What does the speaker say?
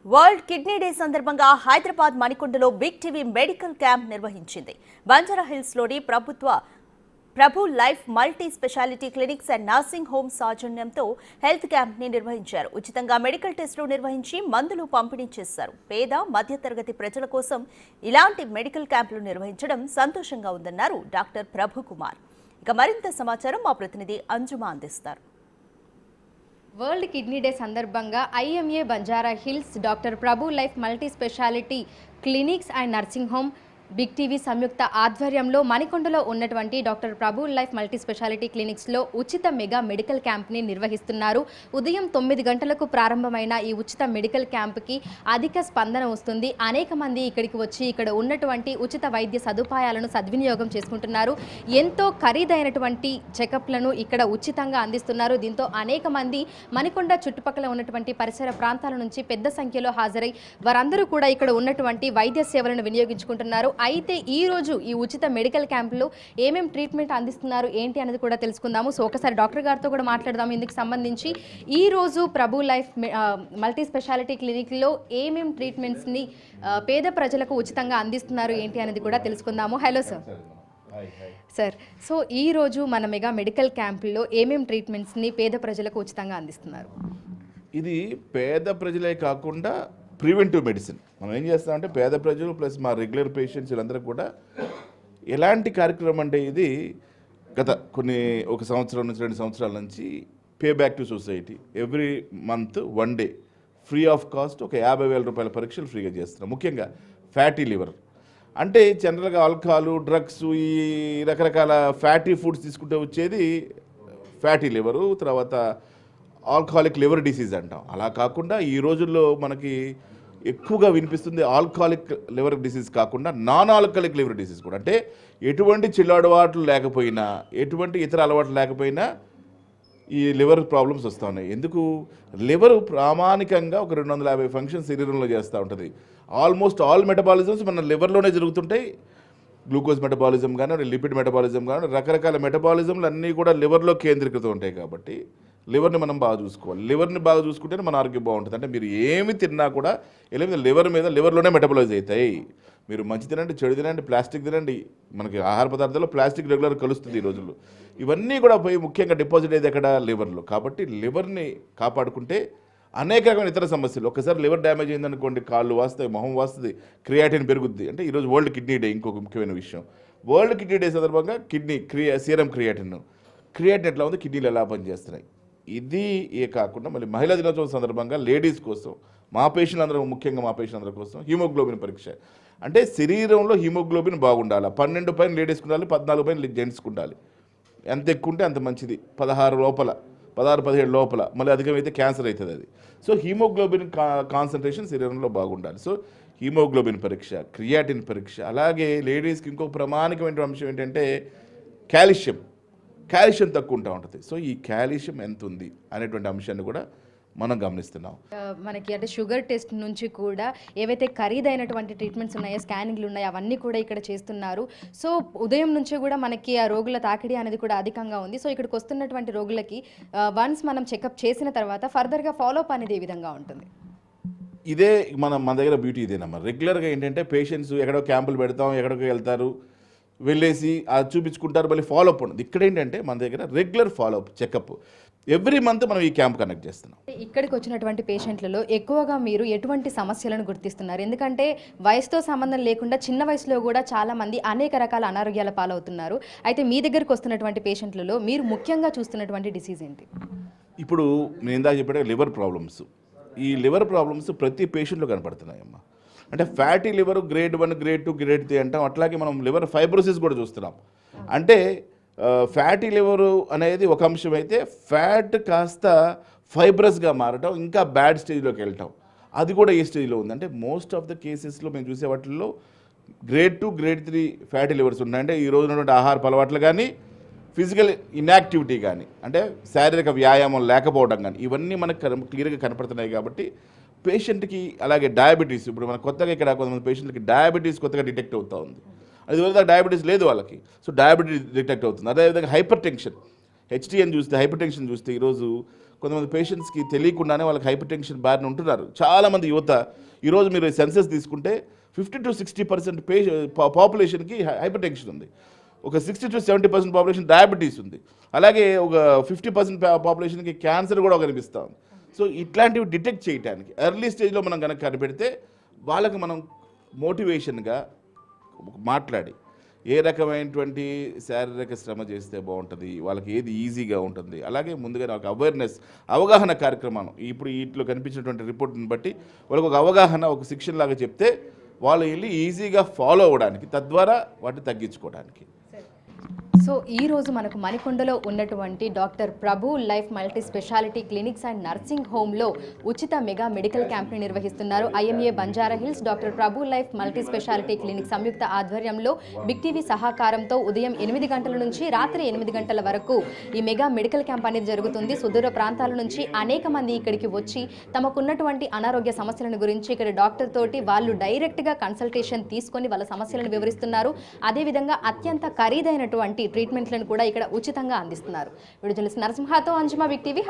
World kidney day సందర్భంగా హైదరాబాద్ మణికొండలో big TV medical camp నిర్వహించింది. బంజారా హిల్స్ లోని Prabhu life multi speciality clinics and nursing home సౌజన్యంతో హెల్త్ క్యాంప్ ని నిర్వహించారు. ఉచితంగా మెడికల్ టెస్టులు నిర్వహించి మందులు పంపిణీ చేశారు. పేద మధ్యతరగతి ప్రజల కోసం ఇలాంటి మెడికల్ క్యాంపులు నిర్వహించడం సంతోషంగా ఉందన్నారు డాక్టర్ ప్రభు కుమార్. ఇక మరింత సమాచారం మా ప్రతినిధి అంజుమా అందిస్తారు. వరల్డ్ కిడ్నీ డే సందర్భంగా IMA Banjara Hills doctor Prabhu life multi speciality clinics and nursing home big TV సంయుక్త ఆధ్వర్యంలో మణికొండలో ఉన్నటువంటి doctor Prabhu life multi speciality క్లినిక్స్లో ఉచిత మెగా మెడికల్ క్యాంప్ని నిర్వహిస్తున్నారు. ఉదయం 9 గంటలకు ప్రారంభమైన ఈ ఉచిత మెడికల్ క్యాంప్కి అధిక స్పందన వస్తుంది. అనేక మంది ఇక్కడికి వచ్చి ఇక్కడ ఉన్నటువంటి ఉచిత వైద్య సదుపాయాలను సద్వినియోగం చేసుకుంటున్నారు. ఎంతో ఖరీదైనటువంటి చెకప్లను ఇక్కడ ఉచితంగా అందిస్తున్నారు. దీంతో అనేక మంది మణికొండ చుట్టుపక్కల ఉన్నటువంటి పరిసర ప్రాంతాల నుంచి పెద్ద సంఖ్యలో హాజరై వారందరూ కూడా ఇక్కడ ఉన్నటువంటి వైద్య సేవలను వినియోగించుకుంటున్నారు. అయితే ఈ రోజు ఈ ఉచిత మెడికల్ క్యాంపులో ఏమేం ట్రీట్మెంట్ అందిస్తున్నారు ఏంటి అనేది కూడా తెలుసుకుందాము. సో ఒకసారి డాక్టర్ గారితో కూడా మాట్లాడదాము. ఇందుకు సంబంధించి ఈ రోజు ప్రభు లైఫ్ మల్టీ స్పెషాలిటీ క్లినిక్లో ఏమేం ట్రీట్మెంట్స్ని పేద ప్రజలకు ఉచితంగా అందిస్తున్నారు ఏంటి అనేది కూడా తెలుసుకుందాము. Hello sir. సార్, సో ఈ రోజు మన మెగా మెడికల్ క్యాంపుల్లో ఏమేం ట్రీట్మెంట్స్ని పేద ప్రజలకు ఉచితంగా అందిస్తున్నారు? ఇది పేద ప్రజలే కాకుండా ప్రివెంటివ్ మెడిసిన్. మనం ఏం చేస్తామంటే పేద ప్రజలు ప్లస్ మా రెగ్యులర్ పేషెంట్స్ వీళ్ళందరూ కూడా ఎలాంటి కార్యక్రమం అంటే ఇది గత ఒక సంవత్సరం నుంచి 2 సంవత్సరాల నుంచి pay back to society every month 1 day free of cost ఒక 50,000 రూపాయల పరీక్షలు ఫ్రీగా చేస్తున్నాం. ముఖ్యంగా ఫ్యాటీ లివర్ అంటే జనరల్గా ఆల్కహాల్ డ్రగ్స్ ఈ రకరకాల ఫ్యాటీ ఫుడ్స్ తీసుకుంటే వచ్చేది ఫ్యాటీ లివరు, తర్వాత ఆల్కహాలిక్ లివర్ డిసీజ్ అంటాం. అలా కాకుండా ఈ రోజుల్లో మనకి ఎక్కువగా వినిపిస్తుంది ఆల్కహాలిక్ లివర్ డిసీజ్ కాకుండా నాన్ ఆల్కహాలిక్ లివర్ డిసీజ్ కూడా. అంటే ఎటువంటి చిల్లు అలవాట్లు లేకపోయినా ఎటువంటి ఇతర అలవాట్లు లేకపోయినా ఈ లివర్ ప్రాబ్లమ్స్ వస్తూ ఉన్నాయి. ఎందుకు? లివర్ ప్రామాణికంగా ఒక 250 ఫంక్షన్స్ శరీరంలో చేస్తూ ఉంటుంది. ఆల్మోస్ట్ ఆల్ మెటబాలిజమ్స్ మన లివర్లోనే జరుగుతుంటాయి. గ్లూకోజ్ మెటబాలిజం కానీ లిపిడ్ మెటబాలిజం కానీ రకరకాల మెటబాలిజంలు అన్నీ కూడా లివర్లో కేంద్రీకృతం ఉంటాయి. కాబట్టి లివర్ని మనం బాగా చూసుకోవాలి. లివర్ని బాగా చూసుకుంటేనే మన ఆరోగ్యం బాగుంటుంది. అంటే మీరు ఏమి తిన్నా కూడా లివర్లోనే మెటబలైజ్ అవుతాయి. మీరు మంచి తినండి, చెడు తినండి, ప్లాస్టిక్ తినండి, మనకి ఆహార పదార్థాల్లో ప్లాస్టిక్ రెగ్యులర్ కలుస్తుంది ఈ రోజుల్లో. ఇవన్నీ కూడా పోయి ముఖ్యంగా డిపాజిట్ అయ్యేది ఎక్కడ? లివర్లో. కాబట్టి లివర్ని కాపాడుకుంటే అనేక రకమైన ఇతర సమస్యలు. ఒకసారి లివర్ డ్యామేజ్ అయిందనుకోండి, కాళ్ళు వాస్తాయి, మొహం వాస్తుంది, క్రియాటిన్ పెరుగుద్ది. అంటే ఈరోజు వరల్డ్ కిడ్నీ డే ఇంకొక ముఖ్యమైన విషయం. వరల్డ్ కిడ్నీ డే సందర్భంగా సీరం క్రియాటిన్ ఎట్లా ఉంది, కిడ్నీలు ఎలా పనిచేస్తున్నాయి, ఇది కాకుండా మళ్ళీ మహిళా దినోత్సవం సందర్భంగా లేడీస్ కోసం ముఖ్యంగా మా పేషెంట్ అందరి కోసం హీమోగ్లోబిన్ పరీక్ష. అంటే శరీరంలో హీమోగ్లోబిన్ బాగుండాలి. 12 పైన లేడీస్కి ఉండాలి, 14 పైన జెంట్స్కి ఉండాలి. ఎంత ఎక్కువ ఉంటే అంత మంచిది. 16-17 లోపల మళ్ళీ అధికమైతే క్యాన్సర్ అవుతుంది అది. సో హీమోగ్లోబిన్ కాన్సన్ట్రేషన్ శరీరంలో బాగుండాలి. సో హీమోగ్లోబిన్ పరీక్ష, క్రియాటిన్ పరీక్ష. అలాగే లేడీస్కి ఇంకొక ప్రామాణికమైన అంశం ఏంటంటే కాల్షియం తక్కువ ఉంటా ఉంటుంది. సో ఈ కాల్షియం ఎంత ఉంది అనేటువంటి అంశాన్ని కూడా మనం గమనిస్తున్నాం. మనకి అంటే షుగర్ టెస్ట్ నుంచి కూడా ఏవైతే ఖరీదైనటువంటి ట్రీట్మెంట్స్ ఉన్నాయో, స్కానింగ్లు ఉన్నాయో, అవన్నీ కూడా ఇక్కడ చేస్తున్నారు. సో ఉదయం నుంచి కూడా మనకి ఆ రోగుల తాకిడి అనేది కూడా అధికంగా ఉంది. సో ఇక్కడికి వస్తున్నటువంటి రోగులకి వన్స్ మనం చెకప్ చేసిన తర్వాత ఫర్దర్గా ఫాలోఅప్ అనేది ఏ విధంగా ఉంటుంది? ఇదే మన దగ్గర బ్యూటీ ఇదేనమ్మా. రెగ్యులర్గా ఏంటంటే పేషెంట్స్ ఎక్కడో క్యాంపులు పెడతాం, ఎక్కడికో వెళ్తారు, వెళ్ళేసి అది చూపించుకుంటారు, మళ్ళీ ఫాలోఅప్ ఉండదు. ఇక్కడ ఏంటంటే మన దగ్గర regular follow up checkup every month మనం ఈ క్యాంప్ కండక్ట్ చేస్తున్నాం. ఇక్కడికి వచ్చినటువంటి పేషెంట్లలో ఎక్కువగా మీరు ఎటువంటి సమస్యలను గుర్తిస్తున్నారు? ఎందుకంటే వయసుతో సంబంధం లేకుండా చిన్న వయసులో కూడా చాలామంది అనేక రకాల అనారోగ్యాల పాలవుతున్నారు. అయితే మీ దగ్గరకు వస్తున్నటువంటి పేషెంట్లలో మీరు ముఖ్యంగా చూస్తున్నటువంటి డిసీజ్ ఏంటి? ఇప్పుడు నేను ఇందాక చెప్పే లివర్ ప్రాబ్లమ్స్. ఈ లివర్ ప్రాబ్లమ్స్ ప్రతి పేషెంట్లో కనపడుతున్నాయమ్మా. అంటే fatty liver grade 1, grade 2, grade 3 అంటాం. అట్లాగే మనం లివర్ ఫైబ్రోసిస్ కూడా చూస్తున్నాం. అంటే ఫ్యాటీ లివరు అనేది ఒక అంశం అయితే ఫ్యాట్ కాస్త ఫైబ్రస్గా మారటం, ఇంకా బ్యాడ్ స్టేజ్లోకి వెళ్ళటం, అది కూడా ఏ స్టేజ్లో ఉంది. అంటే మోస్ట్ ఆఫ్ ద కేసెస్లో మేము చూసే వాటిల్లో గ్రేడ్ 2, గ్రేడ్ 3 ఫ్యాటీ లివర్స్ ఉన్నాయి. అంటే ఈ రోజు ఉన్నటువంటి ఆహార అలవాట్లు కానీ, ఫిజికల్ ఇన్యాక్టివిటీ కానీ, అంటే శారీరక వ్యాయామం లేకపోవడం కానీ, ఇవన్నీ మనకు క్లియర్గా కనపడుతున్నాయి. కాబట్టి పేషెంట్కి అలాగే డయాబెటీస్, ఇప్పుడు మన కొత్తగా ఇక్కడ కొంతమంది పేషెంట్లకి డయాబెటీస్ కొత్తగా డిటెక్ట్ అవుతూ ఉంది. అది వరకు డయాబెటీస్ లేదు వాళ్ళకి. సో డయాబెటీస్ డిటెక్ట్ అవుతుంది. అదేవిధంగా హైపర్ టెన్షన్, హెచ్టిఎన్ చూస్తే, హైపర్ టెన్షన్ చూస్తే ఈరోజు కొంతమంది పేషెంట్స్కి తెలియకుండానే వాళ్ళకి హైపర్ టెన్షన్ బారిన ఉంటున్నారు. చాలామంది యువత ఈరోజు మీరు సెన్సెస్ తీసుకుంటే 50 to 60% పాపులేషన్కి హైపర్ టెన్షన్ ఉంది. ఒక 60 to 70% పాపులేషన్ డయాబెటీస్ ఉంది. అలాగే ఒక 50% పాపులేషన్కి క్యాన్సర్ కూడా కనిపిస్తూ ఉంది. సో ఇట్లాంటివి డిటెక్ట్ చేయడానికి ఎర్లీ స్టేజ్లో మనం కనుక కనిపెడితే వాళ్ళకి మనం మోటివేషన్గా మాట్లాడి ఏ రకమైనటువంటి శారీరక శ్రమ చేస్తే బాగుంటుంది, వాళ్ళకి ఏది ఈజీగా ఉంటుంది, అలాగే ముందుగా నాకు అవేర్నెస్ అవగాహన కార్యక్రమం ఇప్పుడు వీటిలో కనిపించినటువంటి రిపోర్ట్ని బట్టి వాళ్ళకి ఒక అవగాహన ఒక శిక్షణ లాగా చెప్తే వాళ్ళు వెళ్ళి ఈజీగా ఫాలో అవ్వడానికి, తద్వారా వాటిని తగ్గించుకోవడానికి. సో ఈ రోజు మనకు మణికొండలో ఉన్నటువంటి doctor Prabhu life multi speciality clinics and nursing హోమ్లో ఉచిత మెగా మెడికల్ క్యాంప్ని నిర్వహిస్తున్నారు. IMA Banjara Hills doctor Prabhu life multi speciality clinic సంయుక్త ఆధ్వర్యంలో బిగ్ టీవీ సహకారంతో ఉదయం 8 గంటల నుంచి రాత్రి 8 గంటల వరకు ఈ మెగా మెడికల్ క్యాంప్ అనేది జరుగుతుంది. సుదూర ప్రాంతాల నుంచి అనేక మంది ఇక్కడికి వచ్చి తమకున్నటువంటి అనారోగ్య సమస్యలను గురించి ఇక్కడ డాక్టర్ తోటి వాళ్ళు డైరెక్ట్గా కన్సల్టేషన్ తీసుకొని వాళ్ళ సమస్యలను వివరిస్తున్నారు. అదేవిధంగా అత్యంత ఖరీదైనటువంటి ట్రీట్మెంట్లను కూడా ఇక్కడ ఉచితంగా అందిస్తున్నారు. వీడియో జర్నలిస్ట్ నరసింహతో అంజుమా, బిగ్ టీవీ.